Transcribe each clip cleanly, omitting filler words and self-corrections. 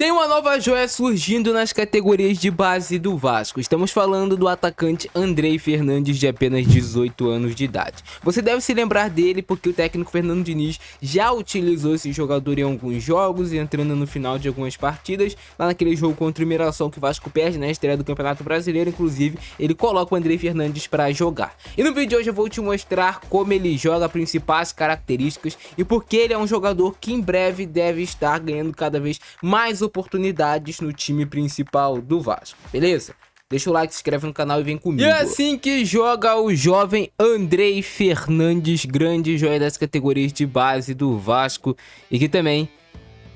Tem uma nova joia surgindo nas categorias de base do Vasco. Estamos falando do atacante Andrei Fernandes, de apenas 18 anos de idade. Você deve se lembrar dele porque o técnico Fernando Diniz já utilizou esse jogador em alguns jogos, entrando no final de algumas partidas. Lá naquele jogo contra o Mirassol que o Vasco perde na estreia do Campeonato Brasileiro, inclusive, ele coloca o Andrei Fernandes para jogar. E no vídeo de hoje eu vou te mostrar como ele joga, principais características e porque ele é um jogador que em breve deve estar ganhando cada vez mais oportunidades no time principal do Vasco, beleza? Deixa o like, se inscreve no canal e vem comigo. E é assim que joga o jovem Andrei Fernandes, grande joia das categorias de base do Vasco e que também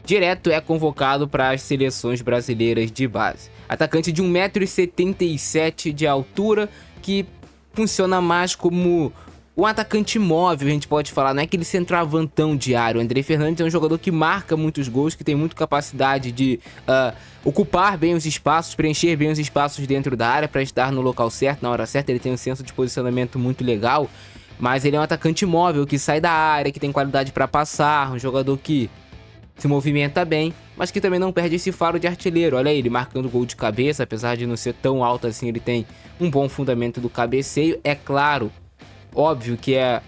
direto é convocado para as seleções brasileiras de base. Atacante de 1,77 m de altura, que funciona mais como um atacante móvel, a gente pode falar, não é aquele centroavantão diário. O Andrei Fernandes é um jogador que marca muitos gols, que tem muita capacidade de ocupar bem os espaços, preencher bem os espaços dentro da área para estar no local certo, na hora certa. Ele tem um senso de posicionamento muito legal, mas ele é um atacante móvel, que sai da área, que tem qualidade para passar, um jogador que se movimenta bem, mas que também não perde esse faro de artilheiro. Olha ele marcando gol de cabeça, apesar de não ser tão alto assim, ele tem um bom fundamento do cabeceio, é claro. Óbvio que é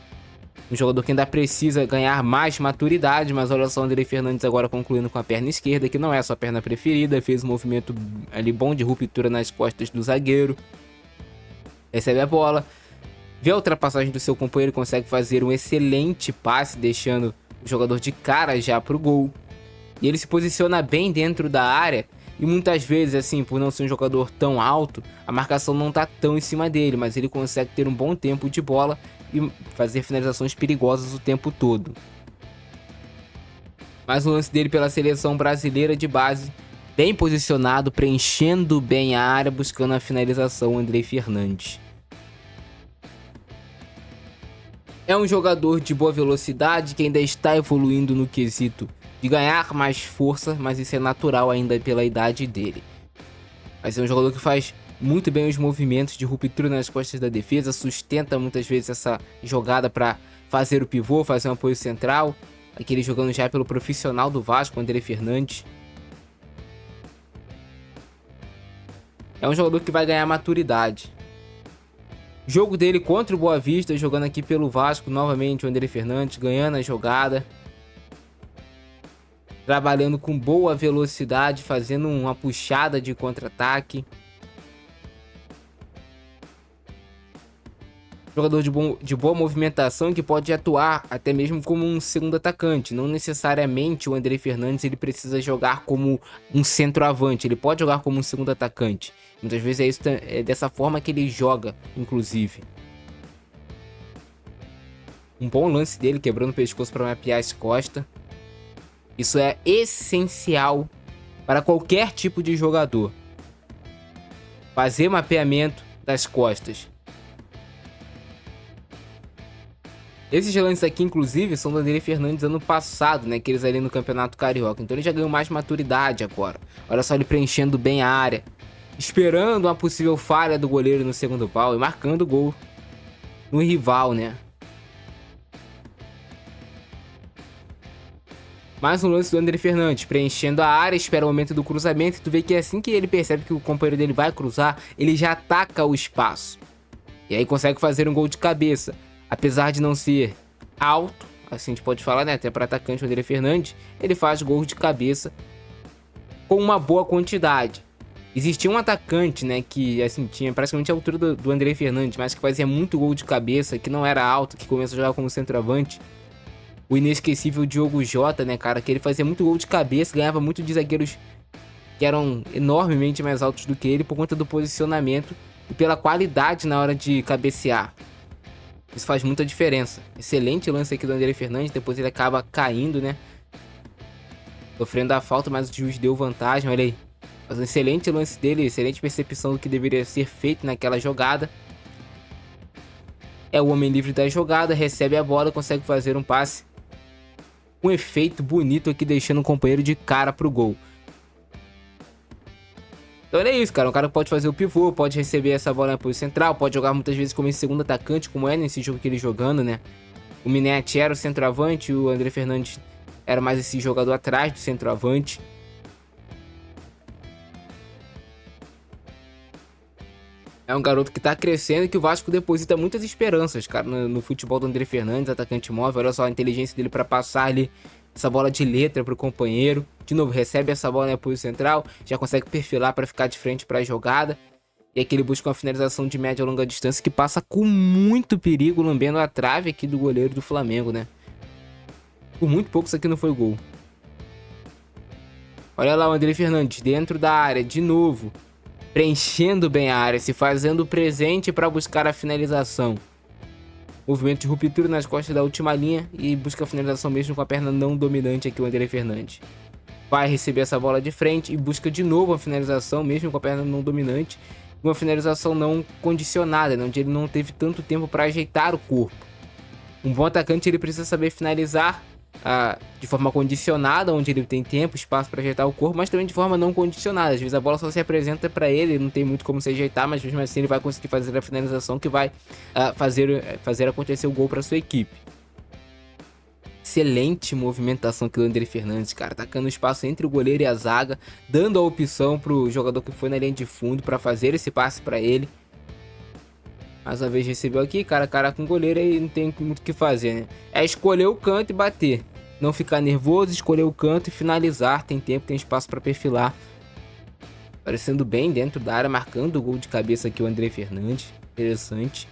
um jogador que ainda precisa ganhar mais maturidade, mas olha só o Andrei Fernandes agora concluindo com a perna esquerda, que não é a sua perna preferida, fez um movimento ali bom de ruptura nas costas do zagueiro, recebe a bola, vê a ultrapassagem do seu companheiro, consegue fazer um excelente passe, deixando o jogador de cara já pro gol, e ele se posiciona bem dentro da área. E muitas vezes, assim, por não ser um jogador tão alto, a marcação não tá tão em cima dele, mas ele consegue ter um bom tempo de bola e fazer finalizações perigosas o tempo todo. Mais um lance dele pela seleção brasileira de base, bem posicionado, preenchendo bem a área, buscando a finalização, o Andrei Fernandes. É um jogador de boa velocidade que ainda está evoluindo no quesito de ganhar mais força, mas isso é natural ainda pela idade dele. Mas é um jogador que faz muito bem os movimentos de ruptura nas costas da defesa, sustenta muitas vezes essa jogada para fazer o pivô, fazer um apoio central. Aquele jogando já pelo profissional do Vasco, Andrei Fernandes. É um jogador que vai ganhar maturidade. Jogo dele contra o Boa Vista, jogando aqui pelo Vasco, novamente o Andrei Fernandes ganhando a jogada, trabalhando com boa velocidade, fazendo uma puxada de contra-ataque. Jogador de boa movimentação, que pode atuar até mesmo como um segundo atacante. Não necessariamente o Andrei Fernandes ele precisa jogar como um centroavante, ele pode jogar como um segundo atacante. Muitas vezes é dessa forma que ele joga, inclusive. Um bom lance dele, quebrando o pescoço para mapear as costas. Isso é essencial para qualquer tipo de jogador. Fazer mapeamento das costas. Esses lances aqui, inclusive, são do Andrei Fernandes ano passado, né? Que eles ali no Campeonato Carioca. Então ele já ganhou mais maturidade agora. Olha só ele preenchendo bem a área, esperando uma possível falha do goleiro no segundo pau e marcando o gol no rival, né? Mais um lance do Andrei Fernandes, preenchendo a área, espera o momento do cruzamento. E tu vê que assim que ele percebe que o companheiro dele vai cruzar, ele já ataca o espaço. E aí consegue fazer um gol de cabeça. Apesar de não ser alto, assim a gente pode falar, né? Até para atacante o Andrei Fernandes, ele faz gol de cabeça com uma boa quantidade. Existia um atacante, né, que assim tinha praticamente a altura do Andrei Fernandes, mas que fazia muito gol de cabeça, que não era alto, que começou a jogar como centroavante. O inesquecível Diogo Jota, né, cara, que ele fazia muito gol de cabeça, ganhava muito de zagueiros que eram enormemente mais altos do que ele por conta do posicionamento e pela qualidade na hora de cabecear. Isso faz muita diferença. Excelente lance aqui do Andrei Fernandes, depois ele acaba caindo, né, sofrendo a falta, mas o juiz deu vantagem, olha aí. Mas um excelente lance dele, excelente percepção do que deveria ser feito naquela jogada. É o homem livre da jogada, recebe a bola, consegue fazer um passe. Um efeito bonito aqui, deixando o companheiro de cara pro gol. Então olha isso, cara. Um cara que pode fazer o pivô, pode receber essa bola em apoio central, pode jogar muitas vezes como esse segundo atacante, como é nesse jogo que ele jogando, né? O Minete era o centroavante, o Andrei Fernandes era mais esse jogador atrás do centroavante. É um garoto que tá crescendo e que o Vasco deposita muitas esperanças, cara, no futebol do André Fernandes, atacante móvel. Olha só a inteligência dele pra passar ali essa bola de letra pro companheiro. De novo, recebe essa bola na apoio central, já consegue perfilar pra ficar de frente pra jogada. E aqui ele busca uma finalização de média e longa distância que passa com muito perigo, lambendo a trave aqui do goleiro do Flamengo, né? Por muito pouco isso aqui não foi gol. Olha lá o André Fernandes dentro da área, de novo. Preenchendo bem a área, se fazendo presente para buscar a finalização. Movimento de ruptura nas costas da última linha e busca a finalização mesmo com a perna não dominante aqui o André Fernandes. Vai receber essa bola de frente e busca de novo a finalização mesmo com a perna não dominante. Uma finalização não condicionada, onde ele não teve tanto tempo para ajeitar o corpo. Um bom atacante ele precisa saber finalizar de forma condicionada, onde ele tem tempo, espaço para ajeitar o corpo, mas também de forma não condicionada. Às vezes a bola só se apresenta para ele, não tem muito como se ajeitar, mas mesmo assim ele vai conseguir fazer a finalização que vai fazer acontecer o gol para sua equipe. Excelente movimentação aqui do André Fernandes, cara, atacando o espaço entre o goleiro e a zaga, dando a opção pro jogador que foi na linha de fundo para fazer esse passe para ele. Mais uma vez recebeu aqui, cara a cara com o goleiro, aí não tem muito o que fazer, né? É escolher o canto e bater. Não ficar nervoso, escolher o canto e finalizar. Tem tempo, tem espaço para perfilar. Aparecendo bem dentro da área, marcando o gol de cabeça aqui o André Fernandes. Interessante.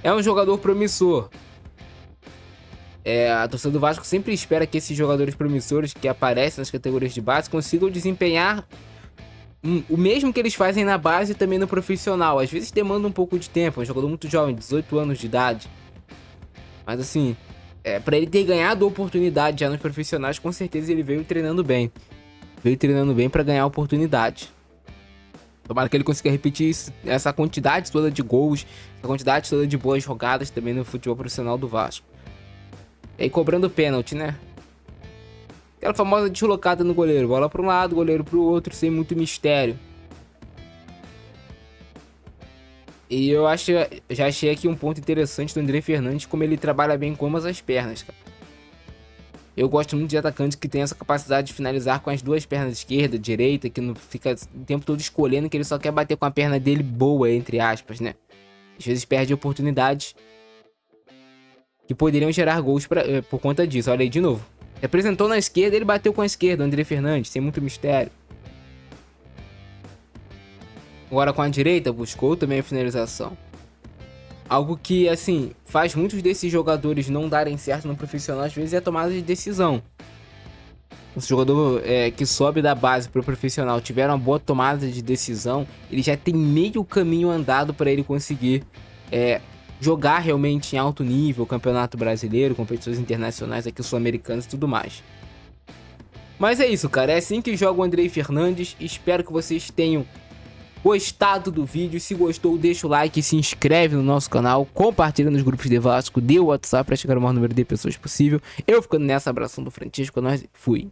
É um jogador promissor. A torcida do Vasco sempre espera que esses jogadores promissores que aparecem nas categorias de base consigam desempenhar o mesmo que eles fazem na base e também no profissional. Às vezes demanda um pouco de tempo, é um jogador muito jovem, 18 anos de idade. Mas assim, pra ele ter ganhado oportunidade já nos profissionais, com certeza ele veio treinando bem. Veio treinando bem pra ganhar oportunidade. Tomara que ele consiga repetir essa quantidade toda de gols, essa quantidade toda de boas jogadas também no futebol profissional do Vasco. E aí cobrando pênalti, né? Aquela famosa deslocada no goleiro. Bola para um lado, goleiro para o outro, sem muito mistério. E eu já achei aqui um ponto interessante do André Fernandes, como ele trabalha bem com ambas as pernas, cara. Eu gosto muito de atacantes que tem essa capacidade de finalizar com as duas pernas, esquerda, direita, que não fica o tempo todo escolhendo, que ele só quer bater com a perna dele boa, entre aspas, né? Às vezes perde oportunidades que poderiam gerar gols por conta disso. Olha aí de novo. Representou na esquerda, ele bateu com a esquerda, André Fernandes, sem muito mistério. Agora com a direita, buscou também a finalização. Algo que, assim, faz muitos desses jogadores não darem certo no profissional, às vezes, é a tomada de decisão. O jogador que sobe da base para o profissional tiver uma boa tomada de decisão, ele já tem meio caminho andado para ele conseguir jogar realmente em alto nível, campeonato brasileiro, competições internacionais aqui sul-americanas e tudo mais. Mas é isso, cara, é assim que joga o André Fernandes. Espero que vocês tenham gostado do vídeo. Se gostou, deixa o like, se inscreve no nosso canal, compartilha nos grupos de Vasco, dê o WhatsApp para chegar ao maior número de pessoas possível. Eu ficando nessa, abração do Francisco, nós fui.